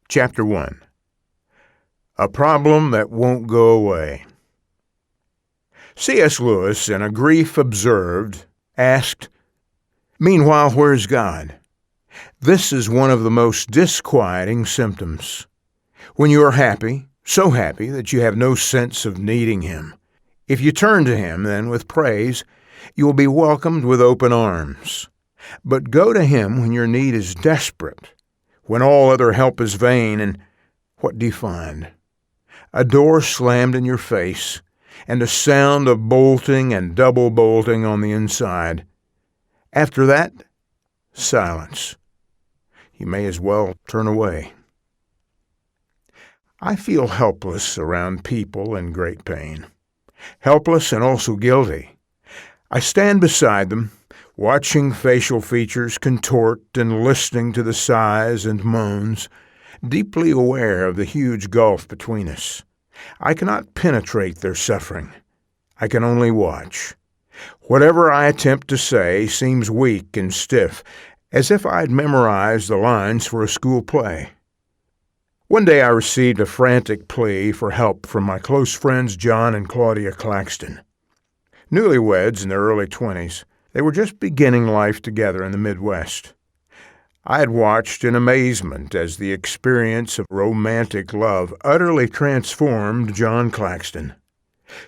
Chapter 1. A Problem That Won't Go Away. C.S. Lewis, in A Grief Observed, asked, "Meanwhile, where's God?" This is one of the most disquieting symptoms. When you are happy, so happy that you have no sense of needing Him. If you turn to Him, then, with praise, you will be welcomed with open arms. But go to Him when your need is desperate, when all other help is vain, and what do you find? A door slammed in your face, and a sound of bolting and double bolting on the inside. After that, silence. You may as well turn away. I feel helpless around people in great pain. Helpless and also guilty. I stand beside them, watching facial features contort and listening to the sighs and moans, deeply aware of the huge gulf between us. I cannot penetrate their suffering. I can only watch. Whatever I attempt to say seems weak and stiff, as if I'd memorized the lines for a school play. One day I received a frantic plea for help from my close friends John and Claudia Claxton. Newlyweds in their early 20s, they were just beginning life together in the Midwest. I had watched in amazement as the experience of romantic love utterly transformed John Claxton.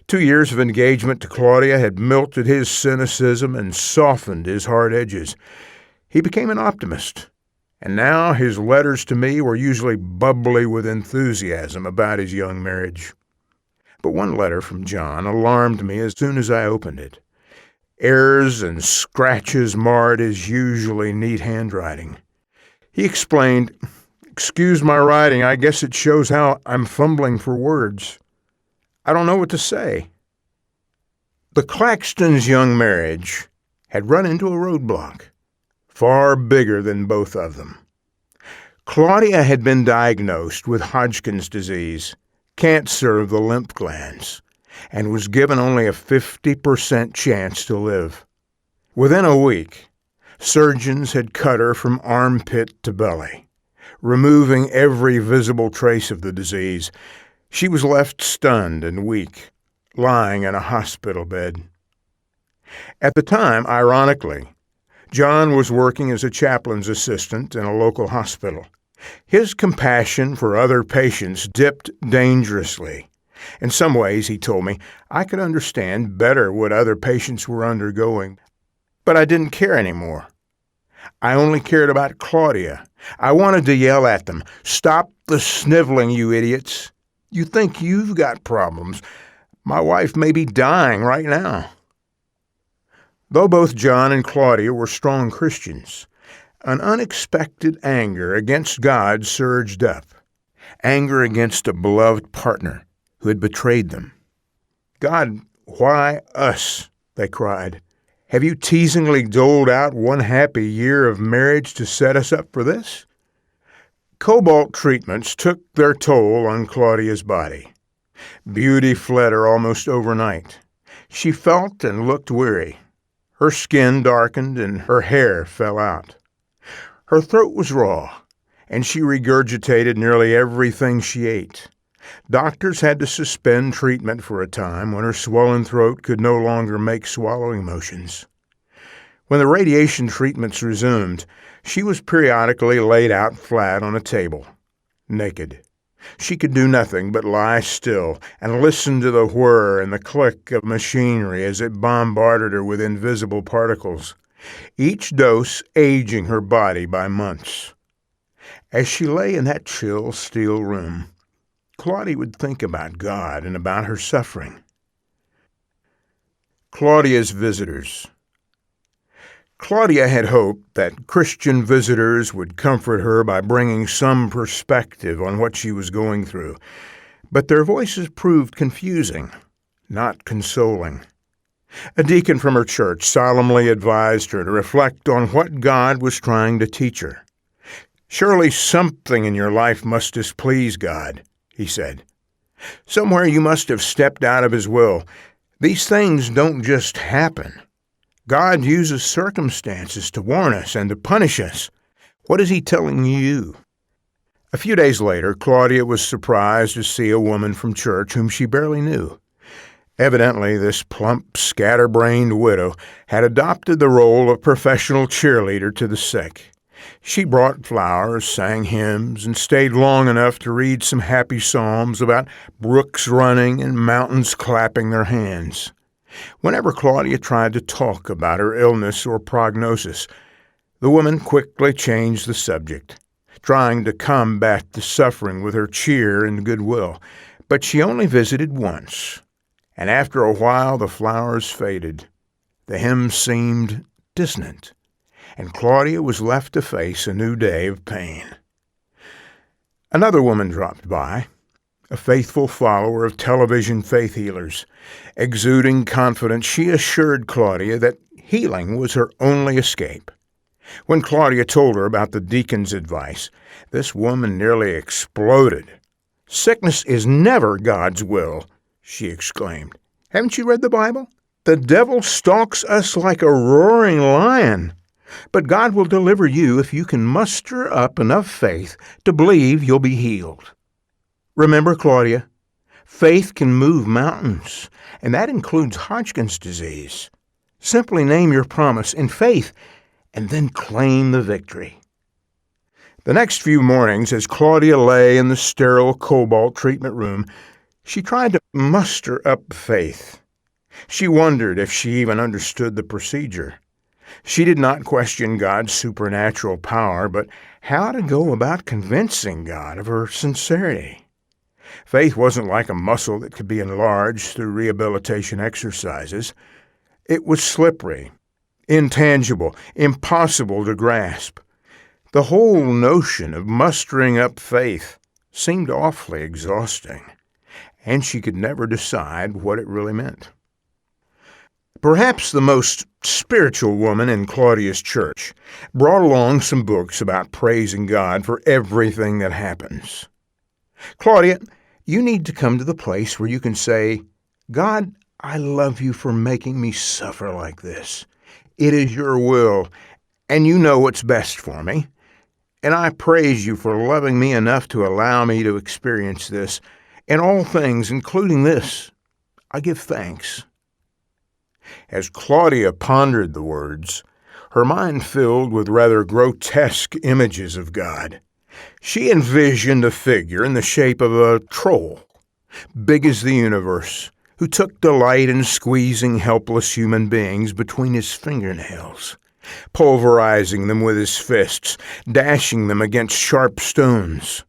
2 years of engagement to Claudia had melted his cynicism and softened his hard edges. He became an optimist, and now his letters to me were usually bubbly with enthusiasm about his young marriage. But one letter from John alarmed me as soon as I opened it. Errors and scratches marred his usually neat handwriting. He explained, "Excuse my writing, I guess it shows how I'm fumbling for words. I don't know what to say." The Claxtons' young marriage had run into a roadblock, far bigger than both of them. Claudia had been diagnosed with Hodgkin's disease, cancer of the lymph glands, and was given only a 50% chance to live. Within a week, surgeons had cut her from armpit to belly, removing every visible trace of the disease. She was left stunned and weak, lying in a hospital bed. At the time, ironically, John was working as a chaplain's assistant in a local hospital. His compassion for other patients dipped dangerously. In some ways, he told me, I could understand better what other patients were undergoing, but I didn't care anymore. I only cared about Claudia. I wanted to yell at them, "Stop the sniveling, you idiots. You think you've got problems. My wife may be dying right now." Though both John and Claudia were strong Christians, an unexpected anger against God surged up. Anger against a beloved partner who had betrayed them. "God, why us?" they cried. "Have you teasingly doled out one happy year of marriage to set us up for this?" Cobalt treatments took their toll on Claudia's body. Beauty fled her almost overnight. She felt and looked weary. Her skin darkened and her hair fell out. Her throat was raw, and she regurgitated nearly everything she ate. Doctors had to suspend treatment for a time when her swollen throat could no longer make swallowing motions. When the radiation treatments resumed, she was periodically laid out flat on a table, naked. She could do nothing but lie still and listen to the whir and the click of machinery as it bombarded her with invisible particles, each dose aging her body by months. As she lay in that chill steel room, Claudia would think about God and about her suffering. Claudia's visitors. Claudia had hoped that Christian visitors would comfort her by bringing some perspective on what she was going through, but their voices proved confusing, not consoling. A deacon from her church solemnly advised her to reflect on what God was trying to teach her. "Surely something in your life must displease God," he said. "Somewhere you must have stepped out of His will. These things don't just happen. God uses circumstances to warn us and to punish us. What is He telling you?" A few days later, Claudia was surprised to see a woman from church whom she barely knew. Evidently, this plump, scatterbrained widow had adopted the role of professional cheerleader to the sick. She brought flowers, sang hymns, and stayed long enough to read some happy psalms about brooks running and mountains clapping their hands. Whenever Claudia tried to talk about her illness or prognosis, the woman quickly changed the subject, trying to combat the suffering with her cheer and goodwill. But she only visited once, and after a while the flowers faded. The hymn seemed dissonant, and Claudia was left to face a new day of pain. Another woman dropped by, a faithful follower of television faith healers. Exuding confidence, she assured Claudia that healing was her only escape. When Claudia told her about the deacon's advice, this woman nearly exploded. "Sickness is never God's will," she exclaimed. "Haven't you read the Bible? The devil stalks us like a roaring lion. But God will deliver you if you can muster up enough faith to believe you'll be healed." Remember, Claudia, faith can move mountains, and that includes Hodgkin's disease. Simply name your promise in faith and then claim the victory. The next few mornings, as Claudia lay in the sterile cobalt treatment room, she tried to muster up faith. She wondered if she even understood the procedure. She did not question God's supernatural power, but how to go about convincing God of her sincerity. Faith wasn't like a muscle that could be enlarged through rehabilitation exercises. It was slippery, intangible, impossible to grasp. The whole notion of mustering up faith seemed awfully exhausting, and she could never decide what it really meant. Perhaps the most spiritual woman in Claudia's church brought along some books about praising God for everything that happens. "Claudia, you need to come to the place where you can say, 'God, I love you for making me suffer like this. It is your will, and you know what's best for me. And I praise you for loving me enough to allow me to experience this. In all things, including this, I give thanks.'" As Claudia pondered the words, her mind filled with rather grotesque images of God. She envisioned a figure in the shape of a troll, big as the universe, who took delight in squeezing helpless human beings between his fingernails, pulverizing them with his fists, dashing them against sharp stones.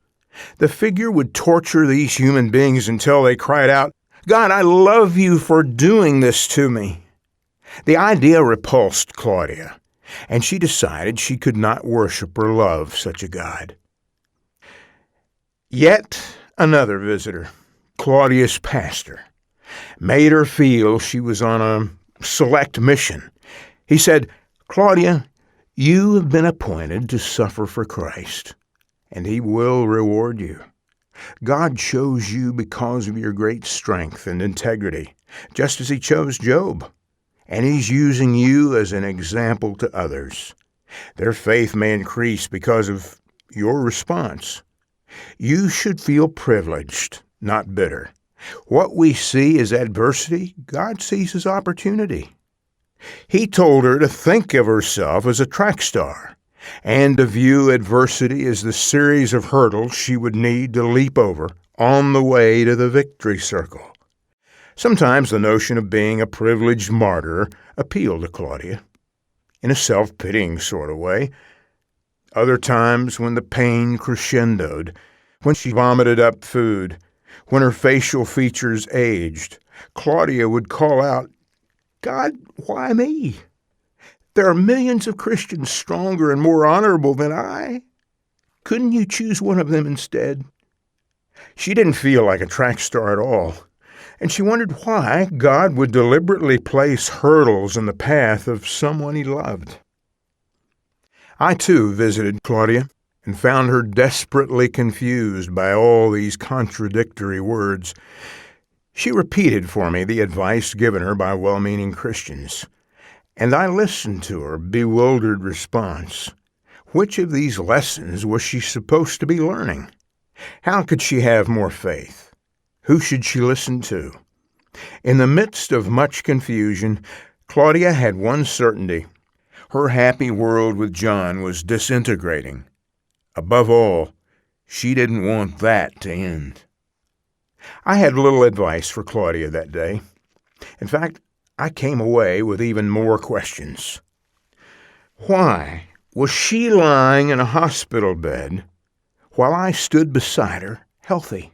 The figure would torture these human beings until they cried out, "God, I love you for doing this to me." The idea repulsed Claudia, and she decided she could not worship or love such a God. Yet another visitor, Claudia's pastor, made her feel she was on a select mission. He said, "Claudia, you have been appointed to suffer for Christ, and He will reward you. God chose you because of your great strength and integrity, just as He chose Job. And He's using you as an example to others. Their faith may increase because of your response. You should feel privileged, not bitter. What we see as adversity, God sees as opportunity." He told her to think of herself as a track star and to view adversity as the series of hurdles she would need to leap over on the way to the victory circle. Sometimes the notion of being a privileged martyr appealed to Claudia, in a self-pitying sort of way. Other times, when the pain crescendoed, when she vomited up food, when her facial features aged, Claudia would call out, "God, why me? There are millions of Christians stronger and more honorable than I. Couldn't you choose one of them instead?" She didn't feel like a track star at all, and she wondered why God would deliberately place hurdles in the path of someone He loved. I, too, visited Claudia and found her desperately confused by all these contradictory words. She repeated for me the advice given her by well-meaning Christians, and I listened to her bewildered response. Which of these lessons was she supposed to be learning? How could she have more faith? Who should she listen to? In the midst of much confusion, Claudia had one certainty. Her happy world with John was disintegrating. Above all, she didn't want that to end. I had little advice for Claudia that day. In fact, I came away with even more questions. Why was she lying in a hospital bed while I stood beside her, healthy?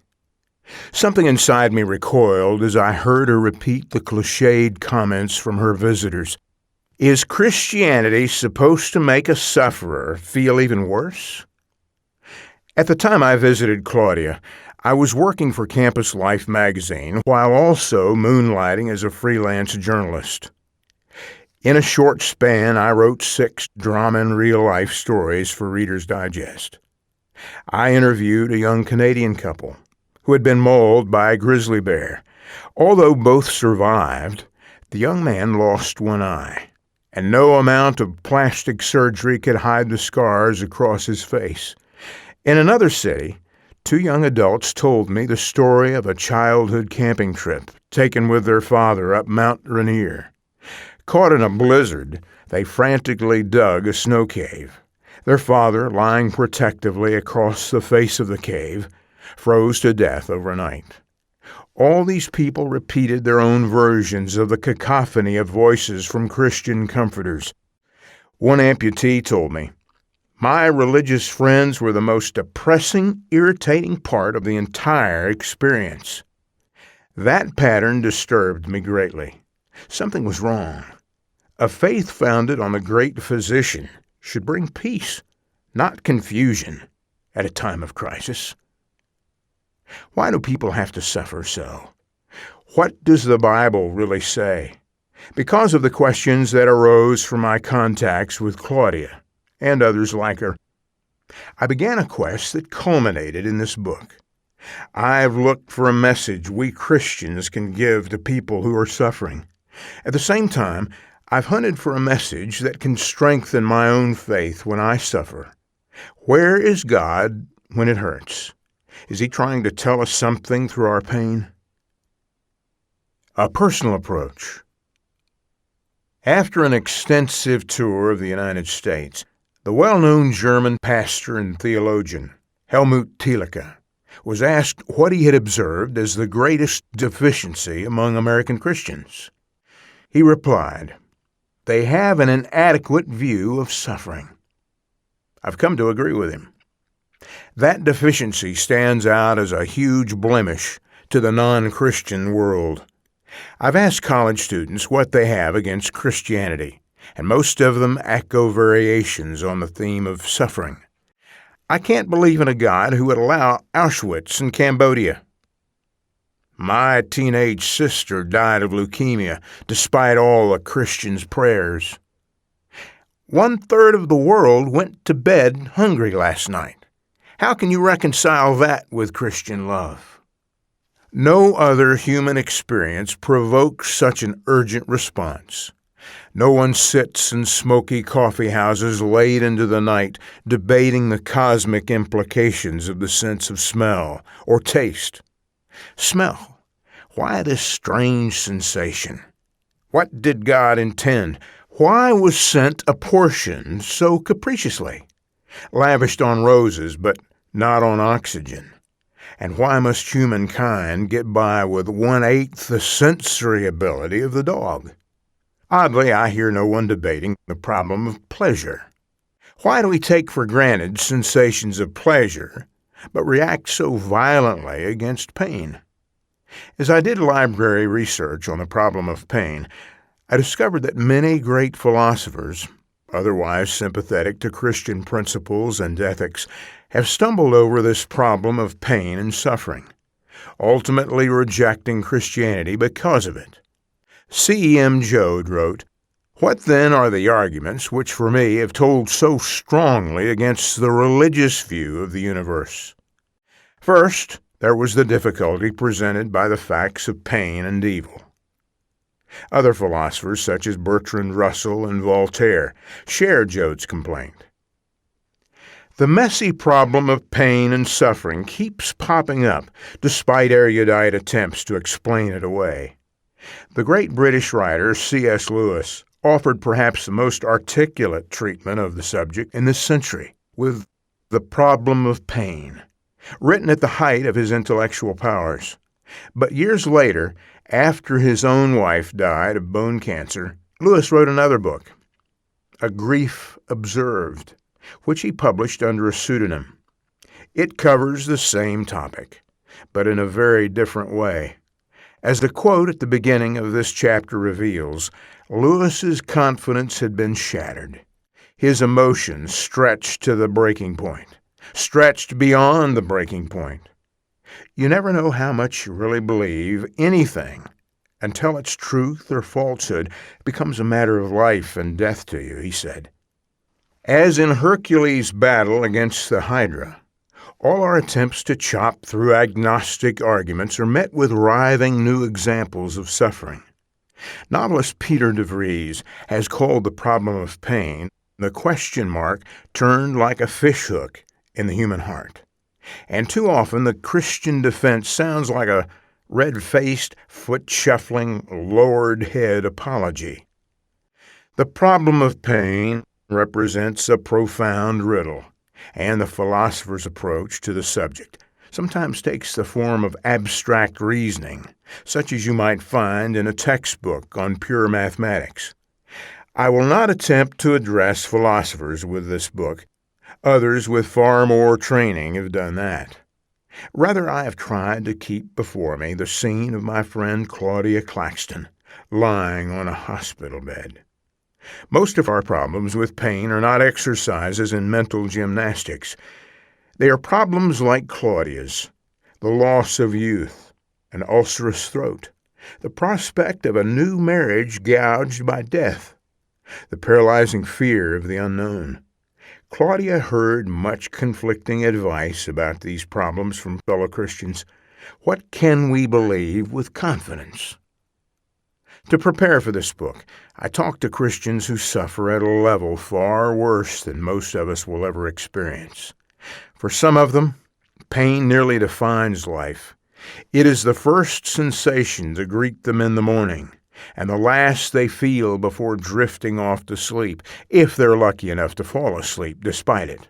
Something inside me recoiled as I heard her repeat the cliched comments from her visitors. Is Christianity supposed to make a sufferer feel even worse? At the time I visited Claudia, I was working for Campus Life magazine while also moonlighting as a freelance journalist. In a short span, I wrote 6 drama and real-life stories for Reader's Digest. I interviewed a young Canadian couple who had been mauled by a grizzly bear. Although both survived, the young man lost one eye, and no amount of plastic surgery could hide the scars across his face. In another city, 2 young adults told me the story of a childhood camping trip taken with their father up Mount Rainier. Caught in a blizzard, they frantically dug a snow cave. Their father, lying protectively across the face of the cave, froze to death overnight. All these people repeated their own versions of the cacophony of voices from Christian comforters. One amputee told me, "My religious friends were the most depressing, irritating part of the entire experience." That pattern disturbed me greatly. Something was wrong. A faith founded on the great physician should bring peace, not confusion, at a time of crisis. Why do people have to suffer so? What does the Bible really say? Because of the questions that arose from my contacts with Claudia and others like her, I began a quest that culminated in this book. I've looked for a message we Christians can give to people who are suffering. At the same time, I've hunted for a message that can strengthen my own faith when I suffer. Where is God when it hurts? Is He trying to tell us something through our pain? A personal approach. After an extensive tour of the United States, the well-known German pastor and theologian, Helmut Thielicke, was asked what he had observed as the greatest deficiency among American Christians. He replied, "They have an inadequate view of suffering." I've come to agree with him. That deficiency stands out as a huge blemish to the non-Christian world. I've asked college students what they have against Christianity, and most of them echo variations on the theme of suffering. I can't believe in a God who would allow Auschwitz in Cambodia. My teenage sister died of leukemia despite all a Christian's prayers. 1/3 of the world went to bed hungry last night. How can you reconcile that with Christian love? No other human experience provokes such an urgent response. No one sits in smoky coffee houses late into the night debating the cosmic implications of the sense of smell or taste. Smell. Why this strange sensation? What did God intend? Why was scent apportioned so capriciously? Lavished on roses, but not on oxygen? And why must humankind get by with 1/8 the sensory ability of the dog? Oddly, I hear no one debating the problem of pleasure. Why do we take for granted sensations of pleasure, but react so violently against pain? As I did library research on the problem of pain, I discovered that many great philosophers, otherwise sympathetic to Christian principles and ethics, have stumbled over this problem of pain and suffering, ultimately rejecting Christianity because of it. C.E.M. Joad wrote, "What then are the arguments which for me have told so strongly against the religious view of the universe? First, there was the difficulty presented by the facts of pain and evil. Other philosophers, such as Bertrand Russell and Voltaire, shared Joad's complaint. The messy problem of pain and suffering keeps popping up, despite erudite attempts to explain it away. The great British writer C.S. Lewis offered perhaps the most articulate treatment of the subject in this century, with The Problem of Pain, written at the height of his intellectual powers. But years later, after his own wife died of bone cancer, Lewis wrote another book, A Grief Observed, which he published under a pseudonym. It covers the same topic, but in a very different way. As the quote at the beginning of this chapter reveals, Lewis's confidence had been shattered, his emotions stretched to the breaking point, stretched beyond the breaking point. You never know how much you really believe anything until its truth or falsehood becomes a matter of life and death to you, he said. As in Hercules' battle against the Hydra, all our attempts to chop through agnostic arguments are met with writhing new examples of suffering. Novelist Peter de Vries has called the problem of pain the question mark turned like a fishhook in the human heart. And too often the Christian defense sounds like a red-faced, foot-shuffling, lowered-head apology. The problem of pain represents a profound riddle, and the philosopher's approach to the subject sometimes takes the form of abstract reasoning, such as you might find in a textbook on pure mathematics. I will not attempt to address philosophers with this book. Others with far more training have done that. Rather, I have tried to keep before me the scene of my friend Claudia Claxton, lying on a hospital bed. Most of our problems with pain are not exercises in mental gymnastics. They are problems like Claudia's, the loss of youth, an ulcerous throat, the prospect of a new marriage gouged by death, the paralyzing fear of the unknown. Claudia heard much conflicting advice about these problems from fellow Christians. What can we believe with confidence? To prepare for this book, I talked to Christians who suffer at a level far worse than most of us will ever experience. For some of them, pain nearly defines life. It is the first sensation to greet them in the morning, and the last they feel before drifting off to sleep, if they're lucky enough to fall asleep despite it.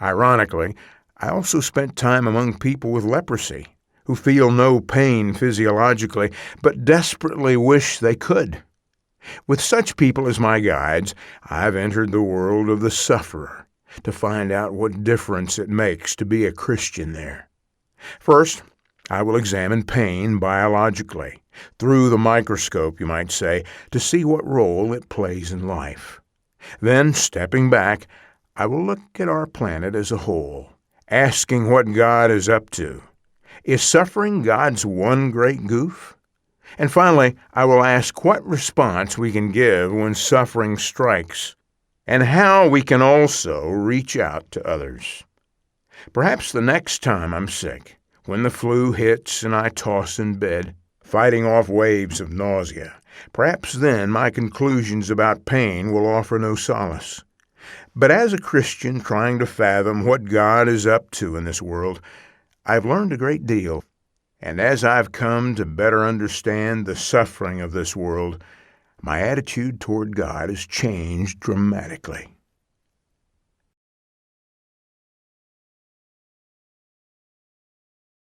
Ironically, I also spent time among people with leprosy, who feel no pain physiologically, but desperately wish they could. With such people as my guides, I've entered the world of the sufferer to find out what difference it makes to be a Christian there. First, I will examine pain biologically, through the microscope, you might say, to see what role it plays in life. Then, stepping back, I will look at our planet as a whole, asking what God is up to. Is suffering God's one great goof? And finally, I will ask what response we can give when suffering strikes, and how we can also reach out to others. Perhaps the next time I'm sick, when the flu hits and I toss in bed, fighting off waves of nausea, perhaps then my conclusions about pain will offer no solace. But as a Christian trying to fathom what God is up to in this world, I've learned a great deal, and as I've come to better understand the suffering of this world, my attitude toward God has changed dramatically.